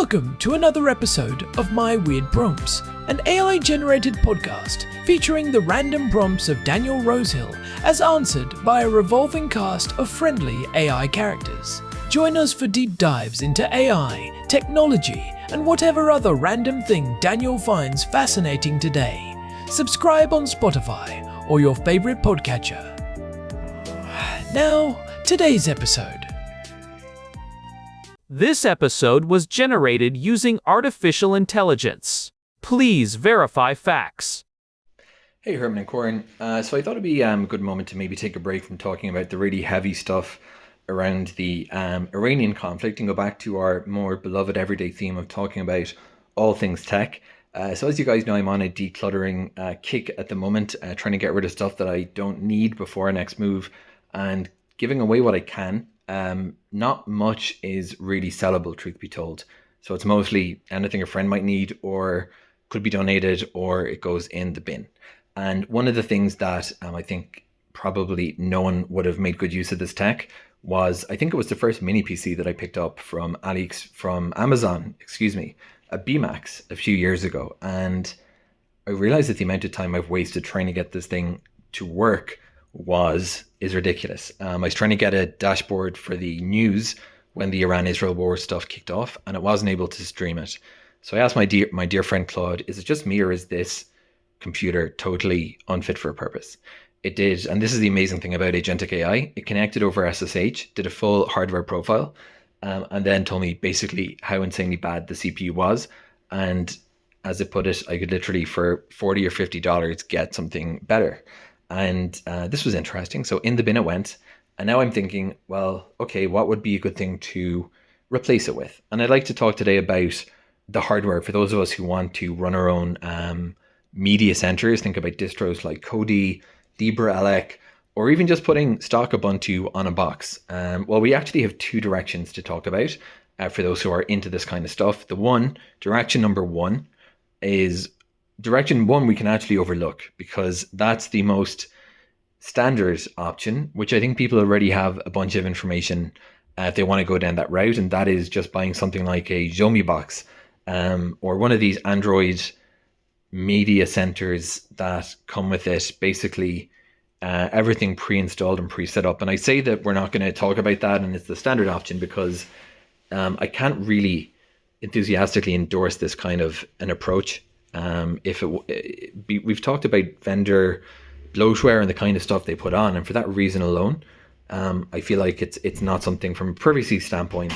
Welcome to another episode of My Weird Prompts, an AI-generated podcast featuring the random prompts of Daniel Rosehill as answered by a revolving cast of friendly AI characters. Join us for deep dives into AI, technology, and whatever other random thing Daniel finds fascinating today. Subscribe on Spotify or your favorite podcatcher. Now, today's episode. This episode was generated using artificial intelligence. Please verify facts. Hey, Herman and Corn. So I thought it'd be a good moment to maybe take a break from talking about the really heavy stuff around the Iranian conflict and go back to our more beloved everyday theme of talking about all things tech. So as you guys know, I'm on a decluttering kick at the moment, trying to get rid of stuff that I don't need before our next move and giving away what I can. Not much is really sellable, truth be told. So it's mostly anything a friend might need or could be donated or it goes in the bin. And one of the things that I think probably no one would have made good use of this tech was, I think it was the first mini PC that I picked up from Amazon, a BMax a few years ago. And I realized that the amount of time I've wasted trying to get this thing to work is ridiculous. I was trying to get a dashboard for the news when the Iran-Israel war stuff kicked off, and it wasn't able to stream it. So I asked my dear friend Claude, is it just me or is this computer totally unfit for a purpose? It did, and this is the amazing thing about agentic AI. It connected over SSH, did a full hardware profile, and then told me basically how insanely bad the CPU was. And as it put it, I could literally for $40 or $50 get something better. And this was interesting. So in the bin it went. And now I'm thinking, well, okay, what would be a good thing to replace it with? And I'd like to talk today about the hardware for those of us who want to run our own media centers. Think about distros like Kodi, LibreELEC, or even just putting stock Ubuntu on a box. Well, we actually have two directions to talk about for those who are into this kind of stuff. Direction number one is direction one we can actually overlook because that's the most standard option, which I think people already have a bunch of information if they want to go down that route, and that is just buying something like a Xiaomi box or one of these Android media centers that come with it, basically everything pre-installed and pre-set up. And I say that we're not going to talk about that and it's the standard option because I can't really enthusiastically endorse this kind of an approach. We've talked about vendor bloatware and the kind of stuff they put on, and for that reason alone, I feel like it's not something from a privacy standpoint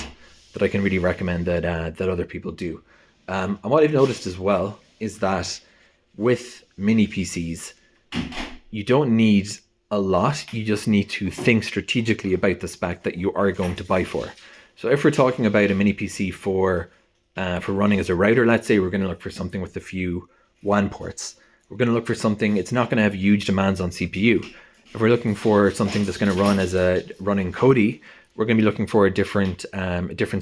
that I can really recommend that other people do. And what I've noticed as well is that with mini PCs, you don't need a lot. You just need to think strategically about the spec that you are going to buy for. So if we're talking about a mini PC for running as a router, let's say we're going to look for something with a few WAN ports. We're going to look for something, it's not going to have huge demands on CPU. If we're looking for something that's going to run as a running Kodi, we're going to be looking for a different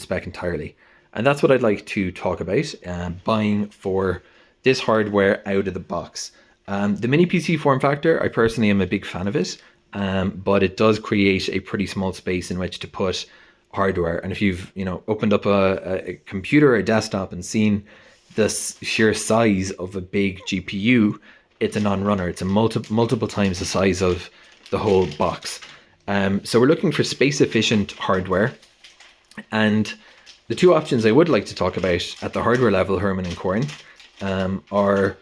spec entirely. And that's what I'd like to talk about, buying for this hardware out of the box. The mini PC form factor, I personally am a big fan of it, but it does create a pretty small space in which to put hardware. And if you've opened up a computer or a desktop and seen the sheer size of a big GPU, it's a non-runner. It's a multiple times the size of the whole box. So we're looking for space efficient hardware, and the two options I would like to talk about at the hardware level, Herman and Corn, are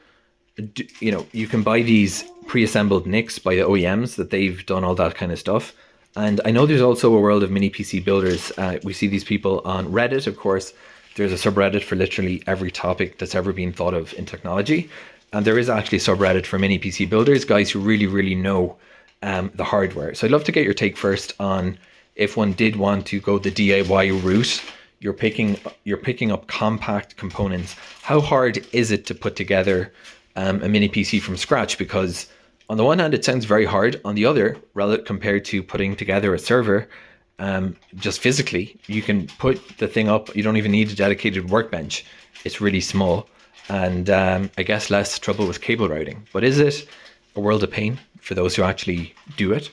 you can buy these pre-assembled NICs by the OEMs that they've done all that kind of stuff. And I know there's also a world of mini PC builders. We see these people on Reddit, of course. There's a subreddit for literally every topic that's ever been thought of in technology. And there is actually a subreddit for mini PC builders, guys who really, really know the hardware. So I'd love to get your take first on if one did want to go the DIY route, you're picking up compact components. How hard is it to put together a mini PC from scratch? Because on the one hand, it sounds very hard. On the other, compared to putting together a server, just physically, you can put the thing up. You don't even need a dedicated workbench. It's really small. And I guess less trouble with cable routing. But is it a world of pain for those who actually do it?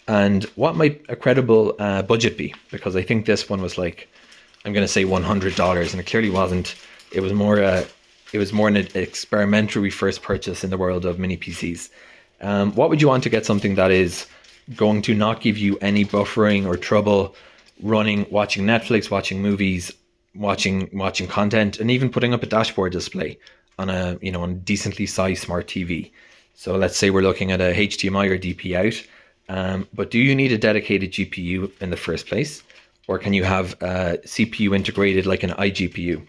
And what might a credible budget be? Because I think this one was like I'm going to say $100, and it clearly wasn't. It was more an experimentary first purchase in the world of mini PCs. What would you want to get something that is going to not give you any buffering or trouble running, watching Netflix, watching movies, watching content, and even putting up a dashboard display on a decently sized smart TV? So let's say we're looking at a HDMI or DP out, but do you need a dedicated GPU in the first place, or can you have a CPU integrated like an iGPU?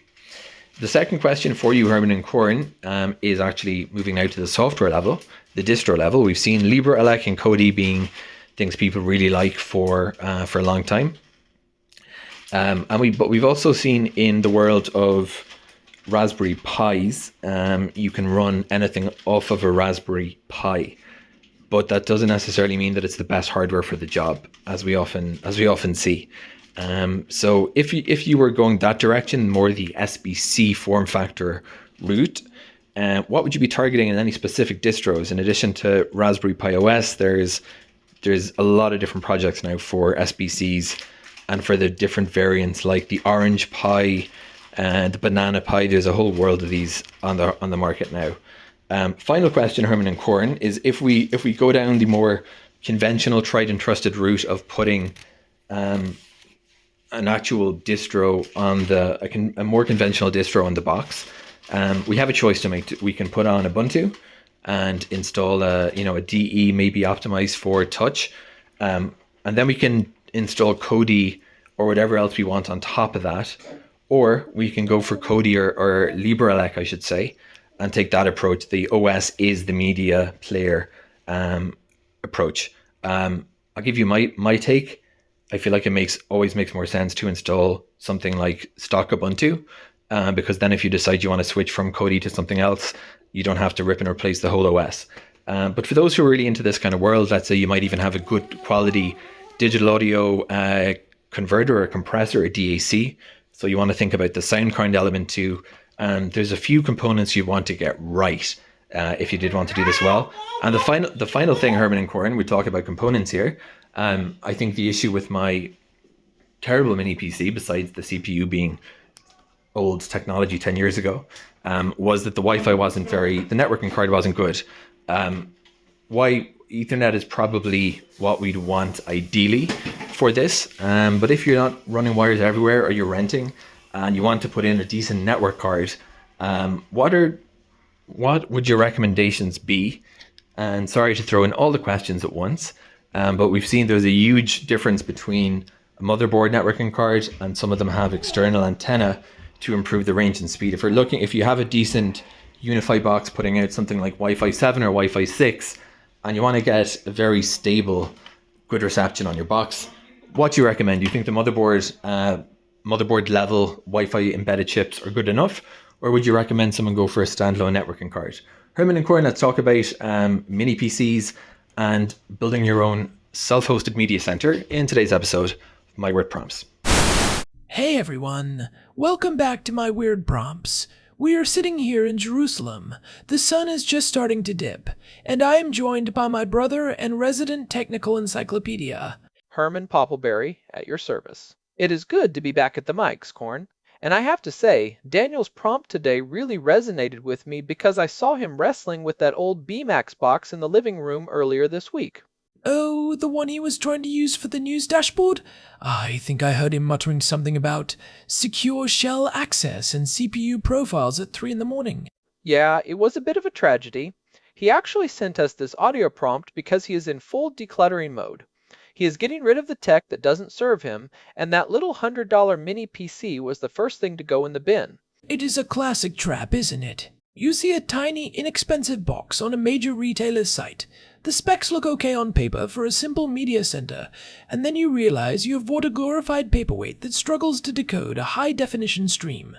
The second question for you, Herman and Corn, is actually moving now to the software level, the distro level. We've seen LibreELEC and Kodi being things people really like for a long time, but we've also seen in the world of Raspberry Pis, you can run anything off of a Raspberry Pi, but that doesn't necessarily mean that it's the best hardware for the job, as we often see. So if you were going that direction, more the SBC form factor route, what would you be targeting in any specific distros? In addition to Raspberry Pi OS, there's a lot of different projects now for SBCs and for the different variants, like the Orange Pi and the Banana Pi. There's a whole world of these on the market now. Final question, Herman and Corn, is if we go down the more conventional, tried and trusted route of putting an actual distro on a more conventional distro on the box, we have a choice to make. We can put on Ubuntu and install a DE maybe optimized for touch, and then we can install Kodi or whatever else we want on top of that, or we can go for Kodi or LibreELEC, I should say, and take that approach. The OS is the media player approach. I'll give you my take. I feel like it always makes more sense to install something like stock Ubuntu, because then if you decide you want to switch from Kodi to something else, you don't have to rip and replace the whole OS. But for those who are really into this kind of world, let's say you might even have a good quality digital audio converter or compressor or DAC. So you want to think about the sound card element too. There's a few components you want to get right if you did want to do this well. And the final thing, Herman and Corn, we talk about components here. I think the issue with my terrible mini PC, besides the CPU being old technology 10 years ago, was that the Wi-Fi the networking card wasn't good. Ethernet is probably what we'd want ideally for this. But if you're not running wires everywhere or you're renting and you want to put in a decent network card, what would your recommendations be? And sorry to throw in all the questions at once, but we've seen there's a huge difference between a motherboard networking card, and some of them have external antenna to improve the range and speed. If you have a decent Unify box putting out something like Wi-Fi 7 or Wi-Fi 6, and you want to get a very stable, good reception on your box, what do you recommend? Do you think the motherboard level Wi-Fi embedded chips are good enough, or would you recommend someone go for a standalone networking card? Herman and Corn, let's talk about mini PCs and building your own self-hosted media center in today's episode of My Word Prompts. Hey everyone, welcome back to My Weird Prompts. We are sitting here in Jerusalem. The sun is just starting to dip, and I am joined by my brother and resident technical encyclopedia, Herman Poppleberry, at your service. It is good to be back at the mics, Corn. And I have to say, Daniel's prompt today really resonated with me because I saw him wrestling with that old Bmax box in the living room earlier this week. Oh, the one he was trying to use for the news dashboard? I think I heard him muttering something about secure shell access and CPU profiles at 3 in the morning. Yeah, it was a bit of a tragedy. He actually sent us this audio prompt because he is in full decluttering mode. He is getting rid of the tech that doesn't serve him, and that little $100 mini PC was the first thing to go in the bin. It is a classic trap, isn't it? You see a tiny, inexpensive box on a major retailer's site. The specs look okay on paper for a simple media center, and then you realize you have bought a glorified paperweight that struggles to decode a high-definition stream.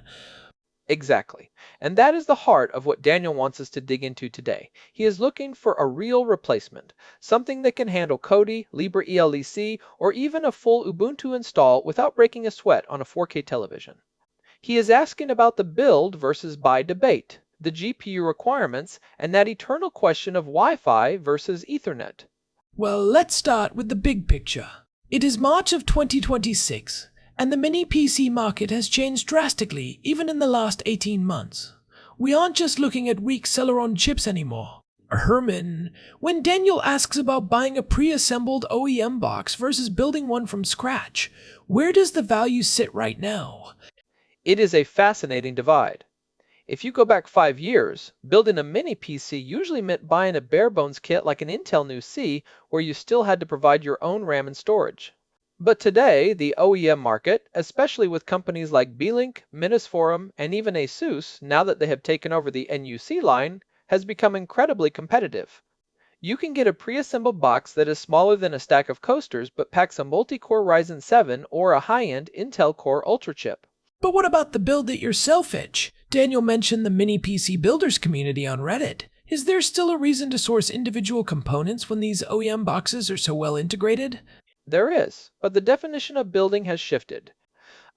Exactly. And that is the heart of what Daniel wants us to dig into today. He is looking for a real replacement, something that can handle Kodi, LibreELEC, or even a full Ubuntu install without breaking a sweat on a 4K television. He is asking about the build versus buy debate, the GPU requirements, and that eternal question of Wi-Fi versus Ethernet. Well, let's start with the big picture. It is March of 2026, And the mini PC market has changed drastically even in the last 18 months. We aren't just looking at weak Celeron chips anymore. Herman, when Daniel asks about buying a pre-assembled OEM box versus building one from scratch, where does the value sit right now? It is a fascinating divide. If you go back 5 years, building a mini PC usually meant buying a bare-bones kit like an Intel New C where you still had to provide your own RAM and storage. But today, the OEM market, especially with companies like Beelink, Minisforum, and even ASUS, now that they have taken over the NUC line, has become incredibly competitive. You can get a pre-assembled box that is smaller than a stack of coasters but packs a multi-core Ryzen 7 or a high-end Intel Core Ultra chip. But what about the build it yourself itch? Daniel mentioned the mini PC builders community on Reddit. Is there still a reason to source individual components when these OEM boxes are so well integrated? There is, but the definition of building has shifted.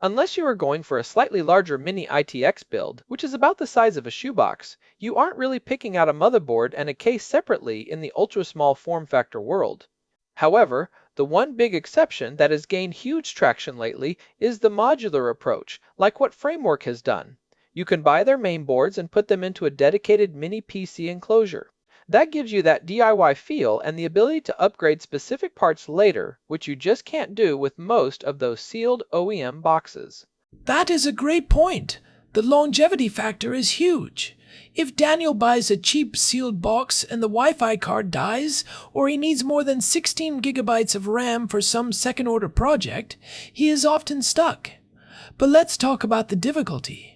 Unless you are going for a slightly larger mini ITX build, which is about the size of a shoebox, you aren't really picking out a motherboard and a case separately in the ultra-small form factor world. However, the one big exception that has gained huge traction lately is the modular approach, like what Framework has done. You can buy their main boards and put them into a dedicated mini PC enclosure. That gives you that DIY feel and the ability to upgrade specific parts later, which you just can't do with most of those sealed OEM boxes. That is a great point. The longevity factor is huge. If Daniel buys a cheap sealed box and the Wi-Fi card dies, or he needs more than 16 gigabytes of RAM for some second-order project, he is often stuck. But let's talk about the difficulty.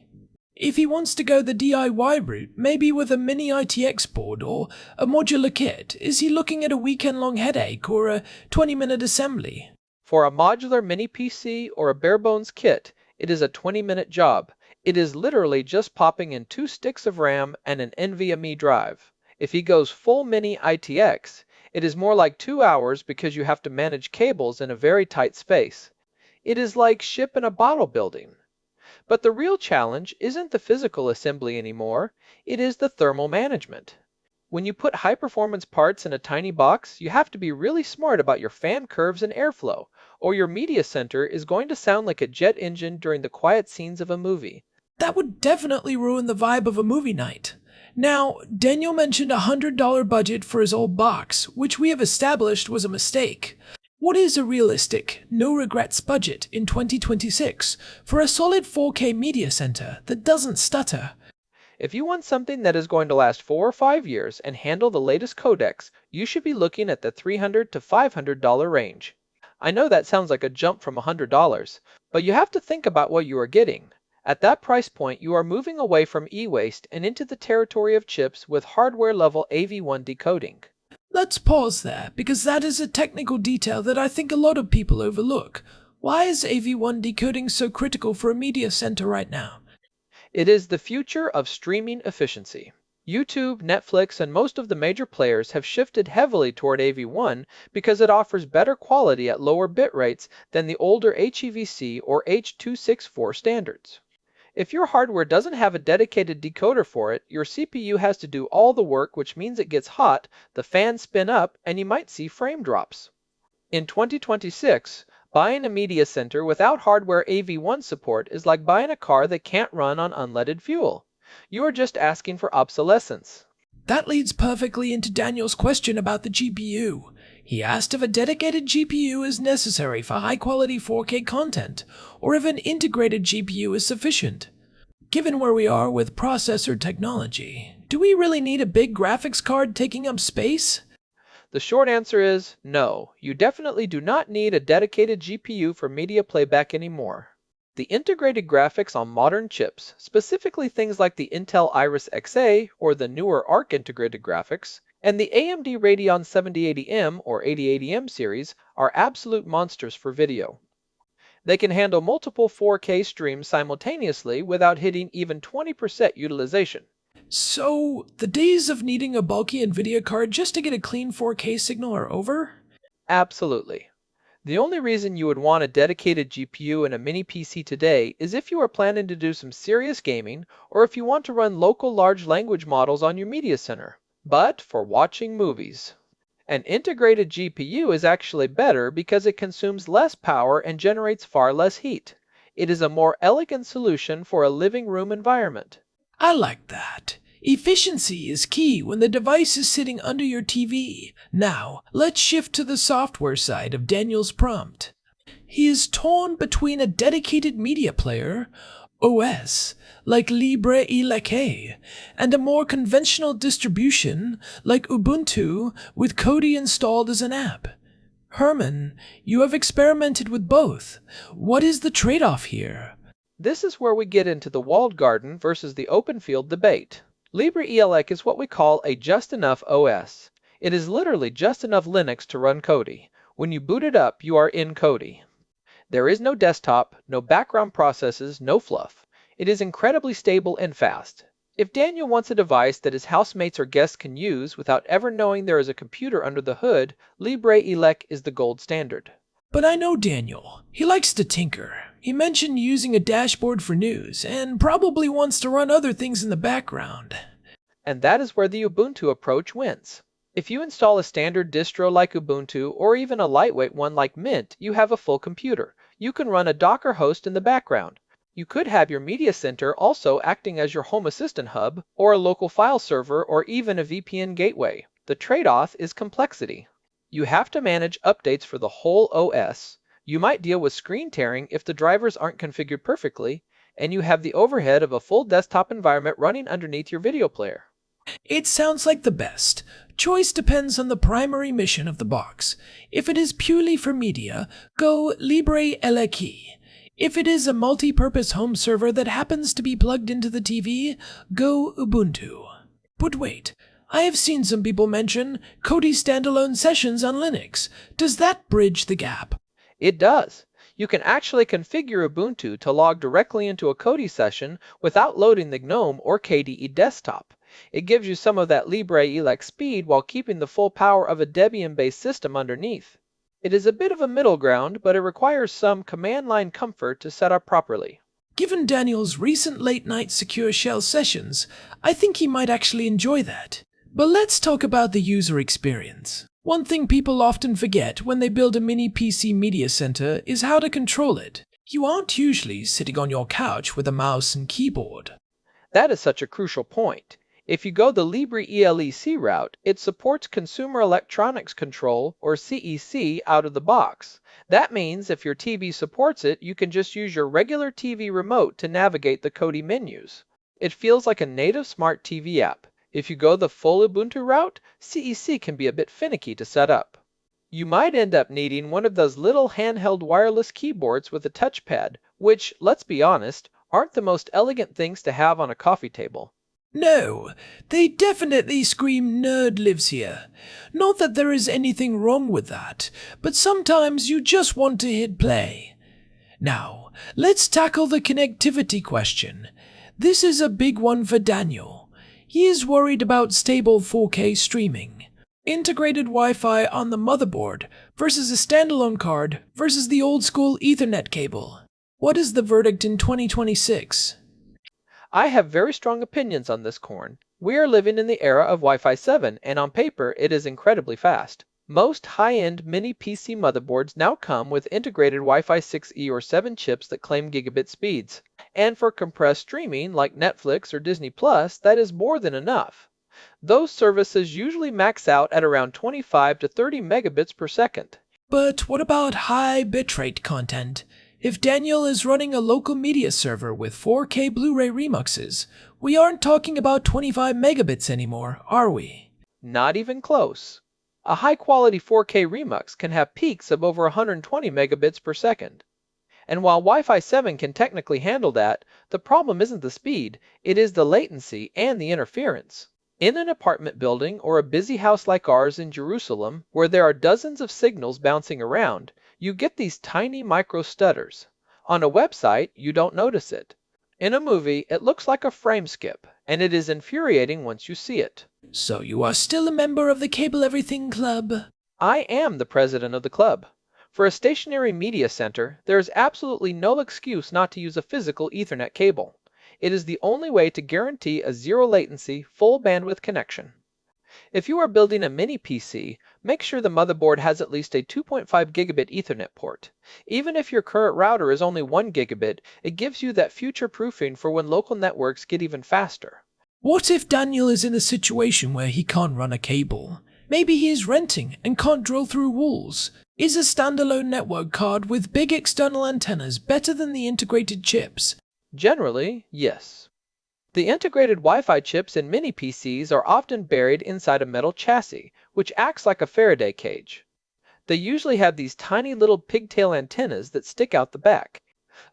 If he wants to go the DIY route, maybe with a mini ITX board or a modular kit, is he looking at a weekend-long headache or a 20-minute assembly? For a modular mini PC or a bare-bones kit, it is a 20-minute job. It is literally just popping in 2 sticks of RAM and an NVMe drive. If he goes full mini ITX, it is more like 2 hours because you have to manage cables in a very tight space. It is like ship in a bottle building. But the real challenge isn't the physical assembly anymore, it is the thermal management. When you put high-performance parts in a tiny box, you have to be really smart about your fan curves and airflow, or your media center is going to sound like a jet engine during the quiet scenes of a movie. That would definitely ruin the vibe of a movie night. Now, Daniel mentioned a $100 budget for his old box, which we have established was a mistake. What is a realistic, no-regrets budget in 2026 for a solid 4K media center that doesn't stutter? If you want something that is going to last 4 or 5 years and handle the latest codecs, you should be looking at the $300 to $500 range. I know that sounds like a jump from $100, but you have to think about what you are getting. At that price point, you are moving away from e-waste and into the territory of chips with hardware-level AV1 decoding. Let's pause there, because that is a technical detail that I think a lot of people overlook. Why is AV1 decoding so critical for a media center right now? It is the future of streaming efficiency. YouTube, Netflix, and most of the major players have shifted heavily toward AV1 because it offers better quality at lower bit rates than the older HEVC or H.264 standards. If your hardware doesn't have a dedicated decoder for it, your CPU has to do all the work, which means it gets hot, the fans spin up, and you might see frame drops. In 2026, buying a media center without hardware AV1 support is like buying a car that can't run on unleaded fuel. You are just asking for obsolescence. That leads perfectly into Daniel's question about the GPU. He asked if a dedicated GPU is necessary for high-quality 4K content, or if an integrated GPU is sufficient. Given where we are with processor technology, do we really need a big graphics card taking up space? The short answer is no. You definitely do not need a dedicated GPU for media playback anymore. The integrated graphics on modern chips, specifically things like the Intel Iris Xe or the newer Arc integrated graphics, and the AMD Radeon 7080M or 8080M series are absolute monsters for video. They can handle multiple 4K streams simultaneously without hitting even 20% utilization. So, the days of needing a bulky NVIDIA card just to get a clean 4K signal are over? Absolutely. The only reason you would want a dedicated GPU in a mini PC today is if you are planning to do some serious gaming or if you want to run local large language models on your media center. But for watching movies. An integrated GPU is actually better because it consumes less power and generates far less heat. It is a more elegant solution for a living room environment. I like that. Efficiency is key when the device is sitting under your TV. Now, let's shift to the software side of Daniel's prompt. He is torn between a dedicated media player, OS, like LibreELEC, and a more conventional distribution like Ubuntu with Kodi installed as an app. Herman, you have experimented with both. What is the trade-off here? This is where we get into the walled garden versus the open field debate. LibreELEC is what we call a just enough OS. It is literally just enough Linux to run Kodi. When you boot it up, you are in Kodi. There is no desktop, no background processes, no fluff. It is incredibly stable and fast. If Daniel wants a device that his housemates or guests can use without ever knowing there is a computer under the hood, LibreELEC is the gold standard. But I know Daniel. He likes to tinker. He mentioned using a dashboard for news, and probably wants to run other things in the background. And that is where the Ubuntu approach wins. If you install a standard distro like Ubuntu, or even a lightweight one like Mint, you have a full computer. You can run a Docker host in the background. You could have your media center also acting as your home assistant hub, or a local file server, or even a VPN gateway. The trade-off is complexity. You have to manage updates for the whole OS. You might deal with screen tearing if the drivers aren't configured perfectly, and you have the overhead of a full desktop environment running underneath your video player. It sounds like the best. Choice depends on the primary mission of the box. If it is purely for media, go LibreELEC. If it is a multi-purpose home server that happens to be plugged into the TV, go Ubuntu. But wait, I have seen some people mention Kodi standalone sessions on Linux. Does that bridge the gap? It does. You can actually configure Ubuntu to log directly into a Kodi session without loading the GNOME or KDE desktop. It gives you some of that LibreELEC speed while keeping the full power of a Debian-based system underneath. It is a bit of a middle ground, but it requires some command line comfort to set up properly. Given Daniel's recent late-night secure shell sessions, I think he might actually enjoy that. But let's talk about the user experience. One thing people often forget when they build a mini PC media center is how to control it. You aren't usually sitting on your couch with a mouse and keyboard. That is such a crucial point. If you go the LibreELEC route, it supports Consumer Electronics Control, or CEC, out of the box. That means if your TV supports it, you can just use your regular TV remote to navigate the Kodi menus. It feels like a native smart TV app. If you go the full Ubuntu route, CEC can be a bit finicky to set up. You might end up needing one of those little handheld wireless keyboards with a touchpad, which, let's be honest, aren't the most elegant things to have on a coffee table. No, they definitely scream nerd lives here. Not that there is anything wrong with that, but sometimes you just want to hit play. Now, let's tackle the connectivity question. This is a big one for Daniel. He is worried about stable 4K streaming. Integrated Wi-Fi on the motherboard versus a standalone card versus the old-school Ethernet cable. What is the verdict in 2026? I have very strong opinions on this, Corn. We are living in the era of Wi-Fi 7, and on paper it is incredibly fast. Most high-end mini PC motherboards now come with integrated Wi-Fi 6E or 7 chips that claim gigabit speeds. And for compressed streaming like Netflix or Disney Plus, that is more than enough. Those services usually max out at around 25 to 30 megabits per second. But what about high bitrate content? If Daniel is running a local media server with 4K Blu-ray remuxes, we aren't talking about 25 megabits anymore, are we? Not even close. A high-quality 4K remux can have peaks of over 120 megabits per second. And while Wi-Fi 7 can technically handle that, the problem isn't the speed, it is the latency and the interference. In an apartment building or a busy house like ours in Jerusalem, where there are dozens of signals bouncing around, you get these tiny micro stutters. On a website, you don't notice it. In a movie, it looks like a frame skip, and it is infuriating once you see it. So you are still a member of the Cable Everything Club? I am the president of the club. For a stationary media center, there is absolutely no excuse not to use a physical Ethernet cable. It is the only way to guarantee a zero latency, full bandwidth connection. If you are building a mini PC, make sure the motherboard has at least a 2.5 gigabit Ethernet port. Even if your current router is only 1 gigabit, it gives you that future proofing for when local networks get even faster. What if Daniel is in a situation where he can't run a cable? Maybe he is renting and can't drill through walls. Is a standalone network card with big external antennas better than the integrated chips? Generally, yes. The integrated Wi-Fi chips in mini PCs are often buried inside a metal chassis, which acts like a Faraday cage. They usually have these tiny little pigtail antennas that stick out the back.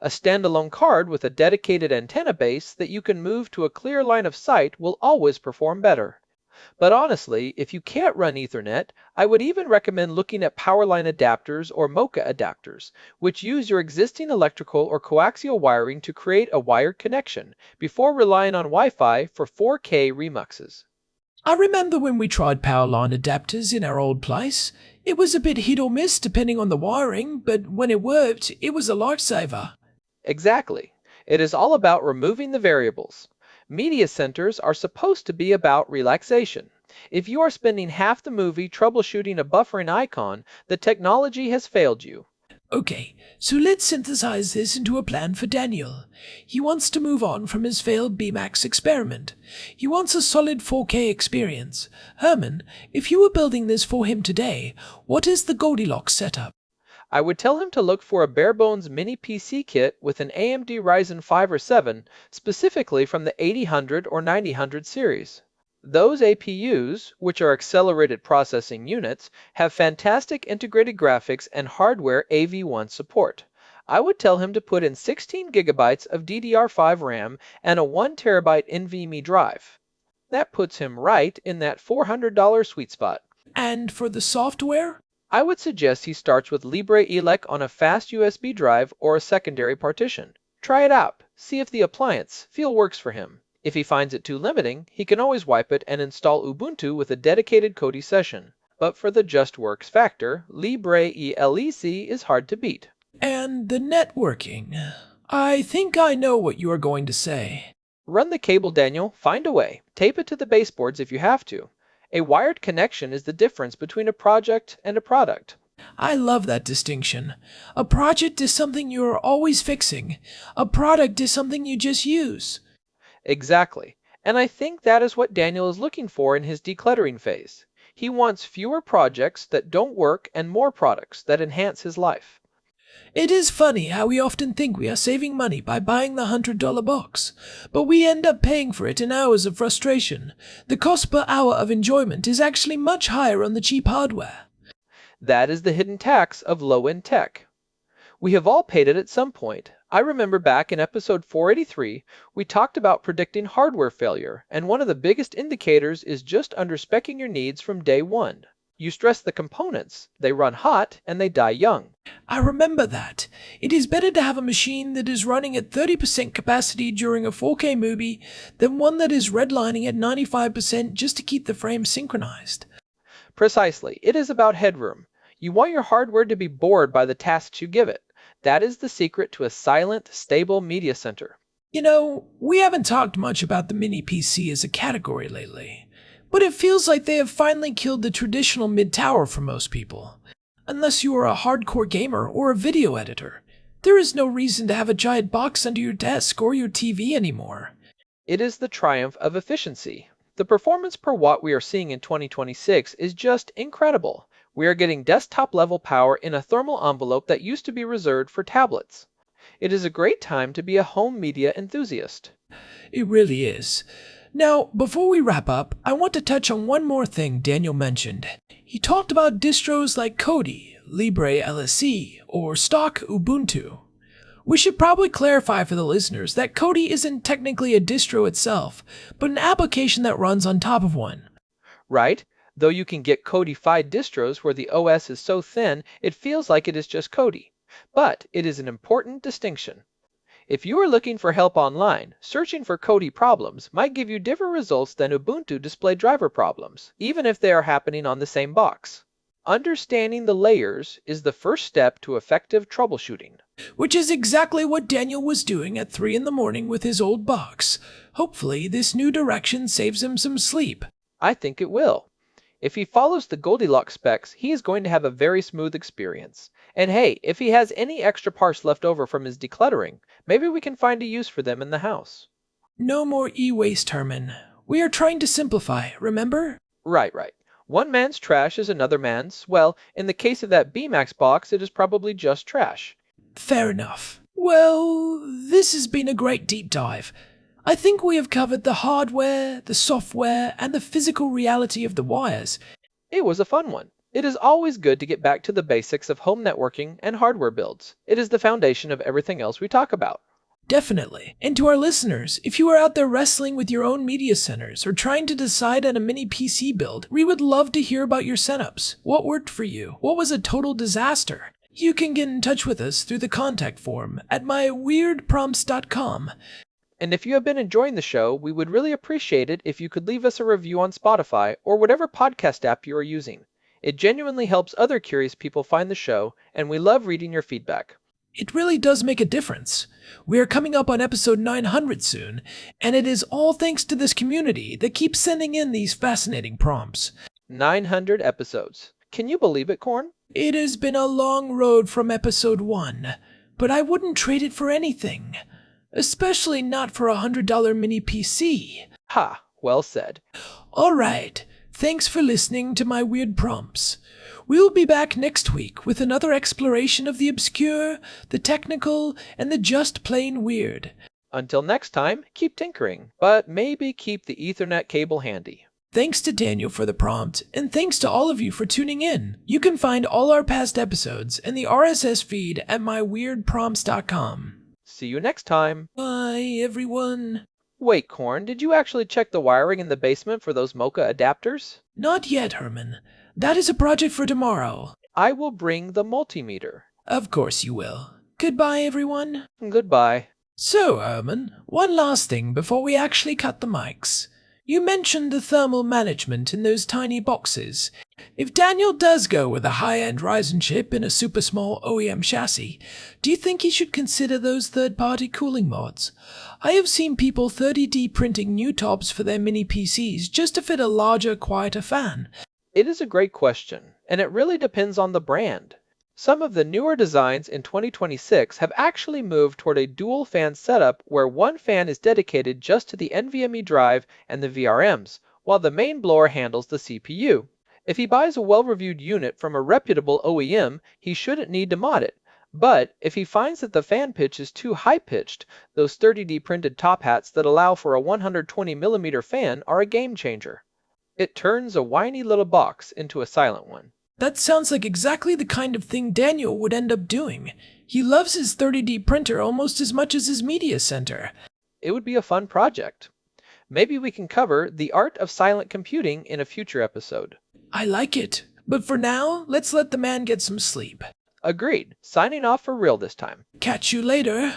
A standalone card with a dedicated antenna base that you can move to a clear line of sight will always perform better. But honestly, if you can't run Ethernet, I would even recommend looking at powerline adapters or Mocha adapters, which use your existing electrical or coaxial wiring to create a wired connection, before relying on Wi-Fi for 4K remuxes. I remember when we tried power line adapters in our old place. It was a bit hit or miss depending on the wiring, but when it worked, it was a lifesaver. Exactly. It is all about removing the variables. Media centers are supposed to be about relaxation. If you are spending half the movie troubleshooting a buffering icon, the technology has failed you. Okay, so let's synthesize this into a plan for Daniel. He wants to move on from his failed BMAX experiment. He wants a solid 4K experience. Herman, if you were building this for him today, what is the Goldilocks setup? I would tell him to look for a bare-bones mini PC kit with an AMD Ryzen 5 or 7, specifically from the 8000 or 9000 series. Those APUs, which are accelerated processing units, have fantastic integrated graphics and hardware AV1 support. I would tell him to put in 16 gigabytes of DDR5 RAM and a 1 terabyte NVMe drive. That puts him right in that $400 sweet spot. And for the software? I would suggest he starts with LibreELEC on a fast USB drive or a secondary partition. Try it out, see if the appliance feel works for him. If he finds it too limiting, he can always wipe it and install Ubuntu with a dedicated Kodi session. But for the just works factor, LibreELEC is hard to beat. And the networking. I think I know what you are going to say. Run the cable, Daniel, find a way. Tape it to the baseboards if you have to. A wired connection is the difference between a project and a product. I love that distinction. A project is something you are always fixing. A product is something you just use. Exactly. And I think that is what Daniel is looking for in his decluttering phase. He wants fewer projects that don't work and more products that enhance his life. It is funny how we often think we are saving money by buying the $100 box, but we end up paying for it in hours of frustration. The cost per hour of enjoyment is actually much higher on the cheap hardware. That is the hidden tax of low-end tech. We have all paid it at some point. I remember back in episode 483, we talked about predicting hardware failure, and one of the biggest indicators is just under-speccing your needs from day one. You stress the components, they run hot, and they die young. I remember that. It is better to have a machine that is running at 30% capacity during a 4K movie than one that is redlining at 95% just to keep the frame synchronized. Precisely. It is about headroom. You want your hardware to be bored by the tasks you give it. That is the secret to a silent, stable media center. You know, we haven't talked much about the mini PC as a category lately. But it feels like they have finally killed the traditional mid-tower for most people. Unless you are a hardcore gamer or a video editor, there is no reason to have a giant box under your desk or your TV anymore. It is the triumph of efficiency. The performance per watt we are seeing in 2026 is just incredible. We are getting desktop-level power in a thermal envelope that used to be reserved for tablets. It is a great time to be a home media enthusiast. It really is. Now, before we wrap up, I want to touch on one more thing Daniel mentioned. He talked about distros like Kodi, LibreELEC, or stock Ubuntu. We should probably clarify for the listeners that Kodi isn't technically a distro itself, but an application that runs on top of one. Right? Though you can get Kodi-fied distros where the OS is so thin it feels like it is just Kodi. But it is an important distinction. If you are looking for help online, searching for Kodi problems might give you different results than Ubuntu display driver problems, even if they are happening on the same box. Understanding the layers is the first step to effective troubleshooting. Which is exactly what Daniel was doing at 3 in the morning with his old box. Hopefully, this new direction saves him some sleep. I think it will. If he follows the Goldilocks specs, he is going to have a very smooth experience. And hey, if he has any extra parts left over from his decluttering, maybe we can find a use for them in the house. No more e-waste, Herman. We are trying to simplify, remember? Right. One man's trash is another man's. Well, in the case of that BMAX box, it is probably just trash. Fair enough. Well, this has been a great deep dive. I think we have covered the hardware, the software, and the physical reality of the wires. It was a fun one. It is always good to get back to the basics of home networking and hardware builds. It is the foundation of everything else we talk about. Definitely. And to our listeners, if you are out there wrestling with your own media centers or trying to decide on a mini PC build, we would love to hear about your setups. What worked for you? What was a total disaster? You can get in touch with us through the contact form at myweirdprompts.com. And if you have been enjoying the show, we would really appreciate it if you could leave us a review on Spotify or whatever podcast app you are using. It genuinely helps other curious people find the show, and we love reading your feedback. It really does make a difference. We are coming up on episode 900 soon, and it is all thanks to this community that keeps sending in these fascinating prompts. 900 episodes. Can you believe it, Corn? It has been a long road from episode 1, but I wouldn't trade it for anything. Especially not for a $100 mini PC. Ha, well said. Alright, thanks for listening to my weird prompts. We'll be back next week with another exploration of the obscure, the technical, and the just plain weird. Until next time, keep tinkering, but maybe keep the Ethernet cable handy. Thanks to Daniel for the prompt, and thanks to all of you for tuning in. You can find all our past episodes and the RSS feed at myweirdprompts.com. See you next time. Bye, everyone. Wait, Corn, did you actually check the wiring in the basement for those Mocha adapters? Not yet, Herman. That is a project for tomorrow. I will bring the multimeter. Of course you will. Goodbye, everyone. Goodbye. So, Herman, one last thing before we actually cut the mics. You mentioned the thermal management in those tiny boxes. If Daniel does go with a high-end Ryzen chip in a super small OEM chassis, do you think he should consider those third-party cooling mods? I have seen people 3D printing new tops for their mini PCs just to fit a larger, quieter fan. It is a great question, and it really depends on the brand. Some of the newer designs in 2026 have actually moved toward a dual fan setup where one fan is dedicated just to the NVMe drive and the VRMs, while the main blower handles the CPU. If he buys a well-reviewed unit from a reputable OEM, he shouldn't need to mod it. But if he finds that the fan pitch is too high-pitched, those 3D printed top hats that allow for a 120mm fan are a game changer. It turns a whiny little box into a silent one. That sounds like exactly the kind of thing Daniel would end up doing. He loves his 3D printer almost as much as his media center. It would be a fun project. Maybe we can cover the art of silent computing in a future episode. I like it. But for now, let's let the man get some sleep. Agreed. Signing off for real this time. Catch you later.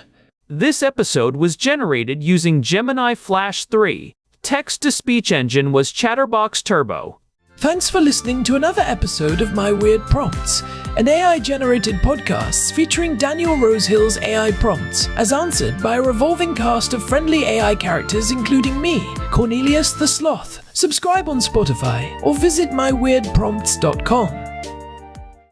This episode was generated using Gemini Flash 3. Text-to-speech engine was Chatterbox Turbo. Thanks for listening to another episode of My Weird Prompts, an AI-generated podcast featuring Daniel Rosehill's AI prompts, as answered by a revolving cast of friendly AI characters including me, Cornelius the Sloth. Subscribe on Spotify or visit myweirdprompts.com.